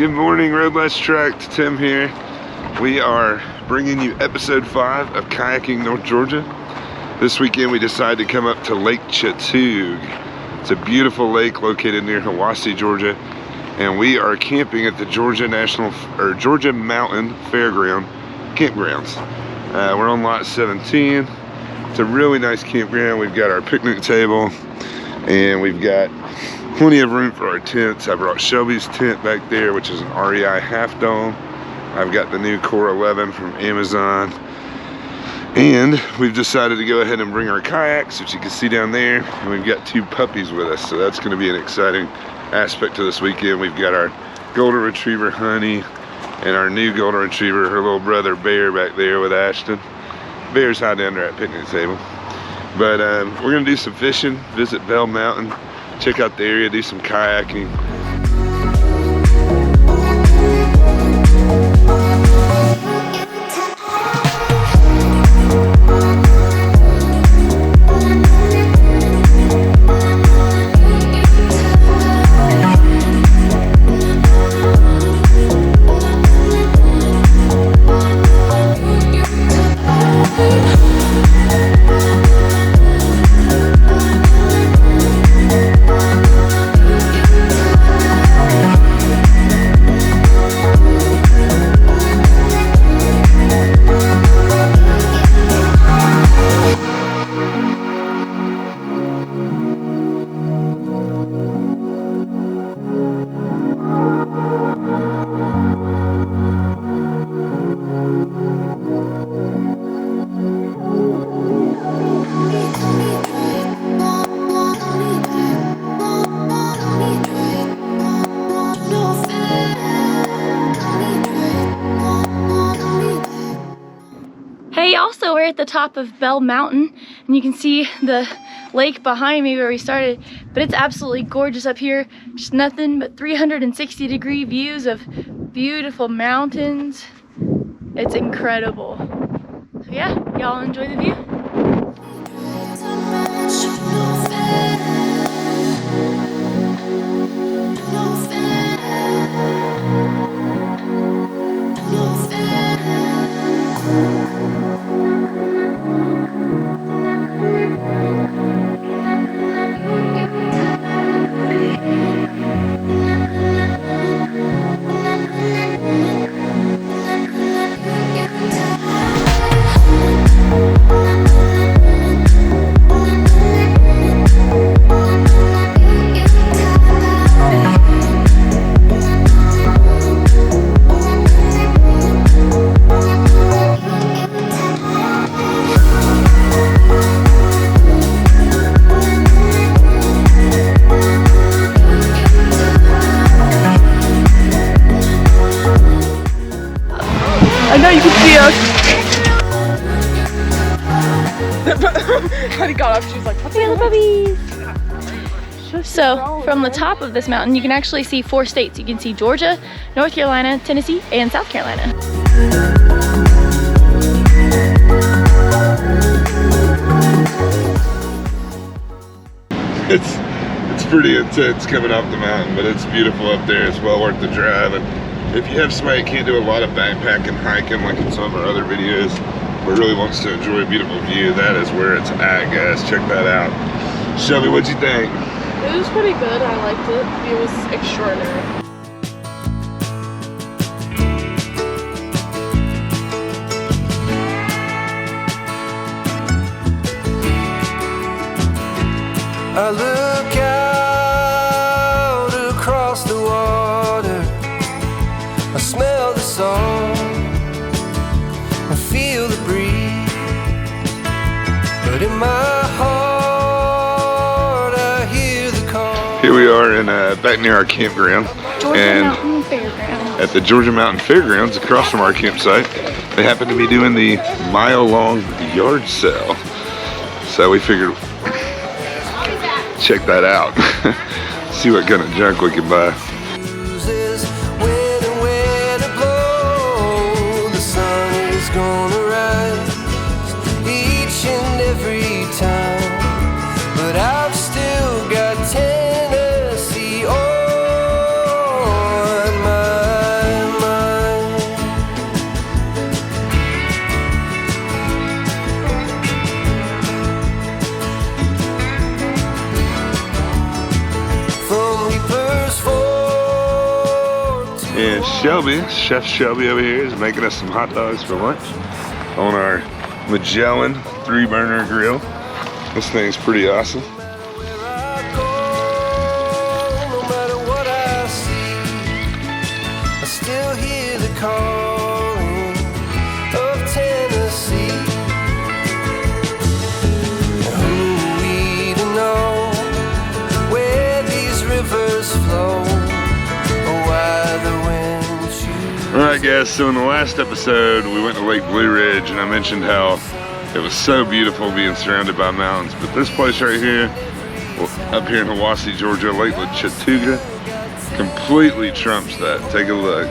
Good morning, Road Less Tracked. Tim here. We are bringing you episode 5 of Kayaking North Georgia. This weekend we decided to come up to Lake Chatuge. It's a beautiful lake located near Hiwassee, Georgia, and we are camping at the Georgia Mountain Fairground campgrounds. We're on lot 17. It's a really nice campground. We've got our picnic table and we've got plenty of room for our tents. I brought Shelby's tent back there, which is an REI half dome. I've got the new Core 11 from Amazon. And we've decided to go ahead and bring our kayaks, which you can see down there. And we've got 2 puppies with us, so that's gonna be an exciting aspect to this weekend. We've got our golden retriever, Honey, and our new golden retriever, her little brother, Bear, back there with Ashton. Bear's hiding under that picnic table. But we're gonna do some fishing, visit Bell Mountain, check out the area, do some kayaking. Also, we're at the top of Bell Mountain and you can see the lake behind me where we started, but it's absolutely gorgeous up here. Just nothing but 360-degree views of beautiful mountains. It's incredible. So yeah, y'all enjoy the view. I know you can see us. Honey got up, she was like, what's the puppies? So from the top of this mountain, you can actually see 4 states. You can see Georgia, North Carolina, Tennessee, and South Carolina. It's pretty intense coming off the mountain, but it's beautiful up there. It's well worth the drive. And if you have somebody who can't do a lot of backpacking, hiking like in some of our other videos, but really wants to enjoy a beautiful view, that is where it's at, guys. Check that out. Shelby, what'd you think? It was pretty good. I liked it. It was extraordinary. I look out across the water, I smell the salt, I feel the breeze, but in my heart I hear the call. Here we are in back near our campground. Mountain Fairgrounds. At the Georgia Mountain Fairgrounds across from our campsite, they happen to be doing the mile-long yard sale. So we figured check that out. See what kind of junk we can buy. I've still got Tennessee on my Shelby, Chef Shelby over here, is making us some hot dogs for lunch on our Magellan 3-burner grill. This thing's pretty awesome. Still hear the calling of Tennessee. Who we to know where these rivers flow, or why the wind chooses. Alright guys, so in the last episode we went to Lake Blue Ridge and I mentioned how it was so beautiful being surrounded by mountains, but this place right here, up here in Hiwassee, Georgia, Lake Chatuge, completely trumps that. Take a look.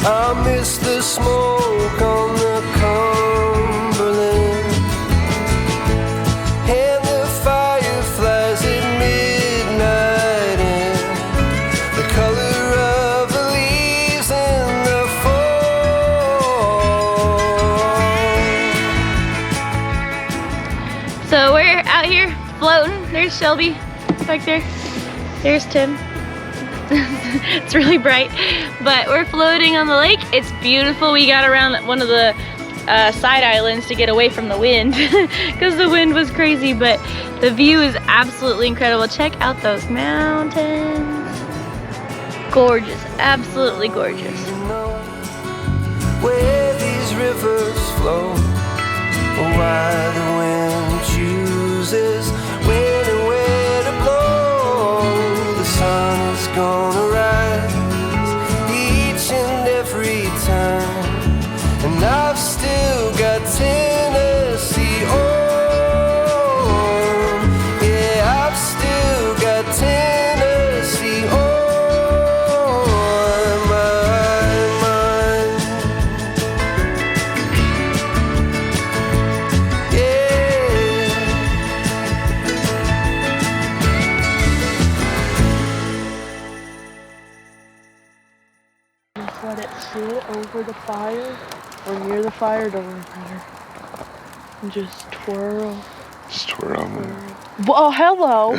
I miss the smoke on the Cumberland and the fireflies at midnight and the color of the leaves in the fall. So we're out here floating. There's Shelby back there. There's Tim. It's really bright, but we're floating on the lake. It's beautiful. We got around one of the side islands to get away from the wind because the wind was crazy, but the view is absolutely incredible. Check out those mountains. Gorgeous, absolutely gorgeous. Where these rivers flow, or why the wind chooses when and where to blow. The sun is gonna rise each and every time, and I've still got Tennessee on. Yeah, I've still got Tennessee on my mind. Yeah. Just let it sit over the fire or near the fire, don't matter. And just twirl. Just twirl them. Well, hello.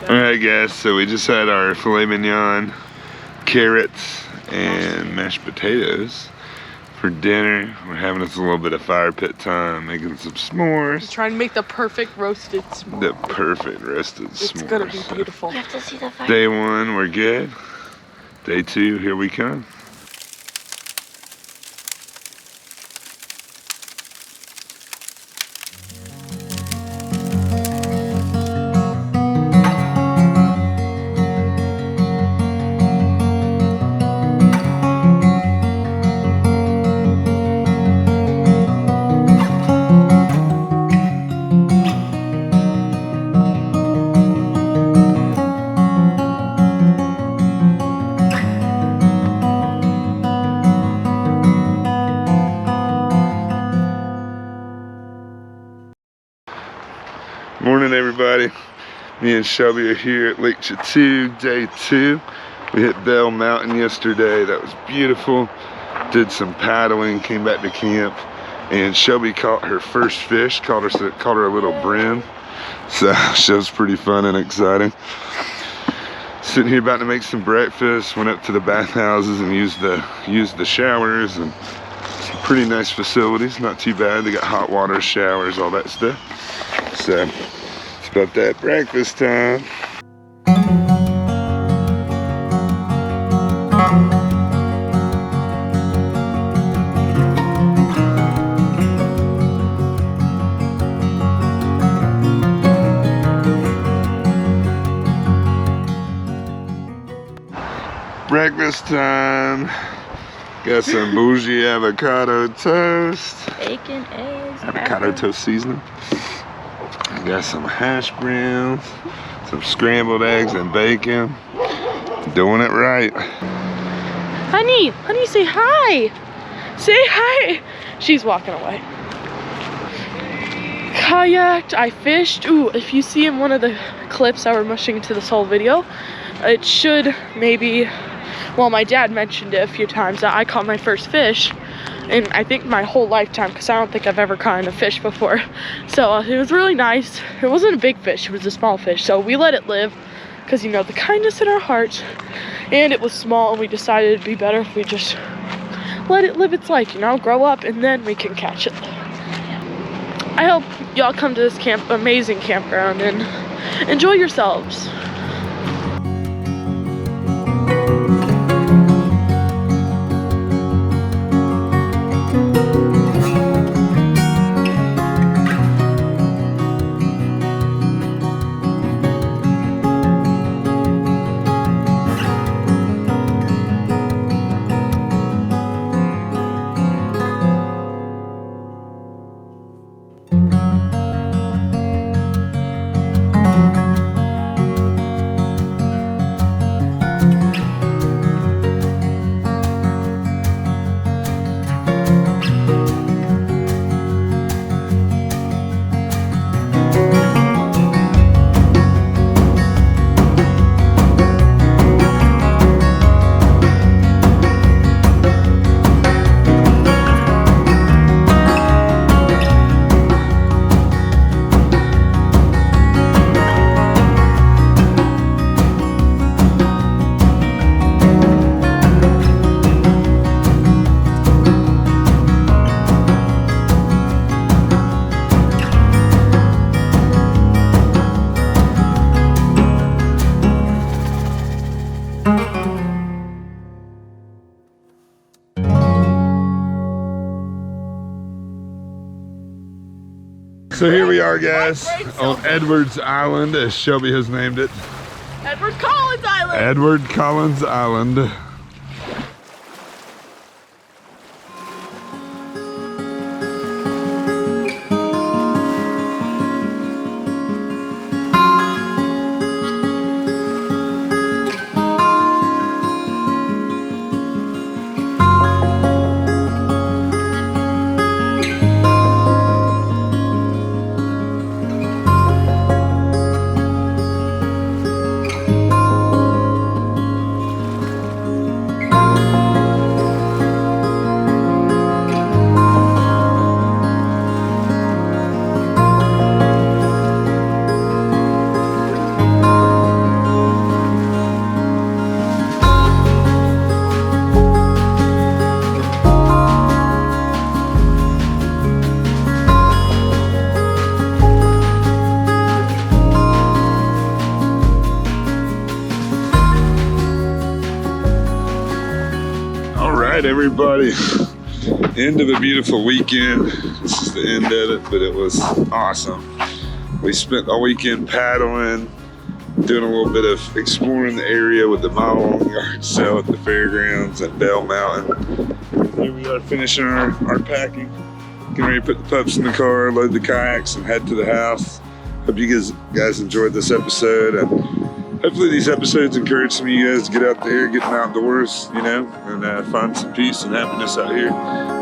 Alright guys, so we just had our filet mignon, carrots, and mashed potatoes for dinner. We're having us a little bit of fire pit time, making some s'mores. Trying to make the perfect roasted s'more. The perfect roasted s'mores. It's gonna be beautiful. You have to see the fire. Day 1, we're good. Day 2, here we come. Morning everybody. Me and Shelby are here at Lake Chatuge, day 2. We hit Bell Mountain yesterday. That was beautiful. Did some paddling, came back to camp, and Shelby caught her first fish, caught her a little brim. So that was pretty fun and exciting. Sitting here about to make some breakfast, went up to the bathhouses and used the showers, and some pretty nice facilities, not too bad. They got hot water, showers, all that stuff. So it's about that breakfast time. Breakfast time. Got some bougie avocado toast. Bacon, eggs, Avocado toast seasoning. Got some hash browns, some scrambled eggs and bacon. Doing it right. Honey, say hi. Say hi. She's walking away. Kayaked, I fished. Ooh, if you see in one of the clips I were mushing into this whole video, it should maybe, well, my dad mentioned it a few times that I caught my first fish in I think my whole lifetime, because I don't think I've ever caught a fish before. So it was really nice. It wasn't a big fish, it was a small fish, so we let it live because, you know, the kindness in our hearts. And it was small, and we decided it'd be better if we just let it live its life, you know, grow up, and then we can catch it. I hope y'all come to this amazing campground and enjoy yourselves. So here we are, guys, on Edwards Island, as Shelby has named it. Edward Collins Island! Edward Collins Island. Everybody, end of a beautiful weekend. This is the end of it, but it was awesome. We spent the weekend paddling, doing a little bit of exploring the area with the mile-long yard sale at the fairgrounds at Bell Mountain. Here we are finishing our packing, getting ready to put the pups in the car, load the kayaks, and head to the house. Hope you guys enjoyed this episode, and hopefully these episodes encourage some of you guys to get out there, get outdoors, you know, and find some peace and happiness out here.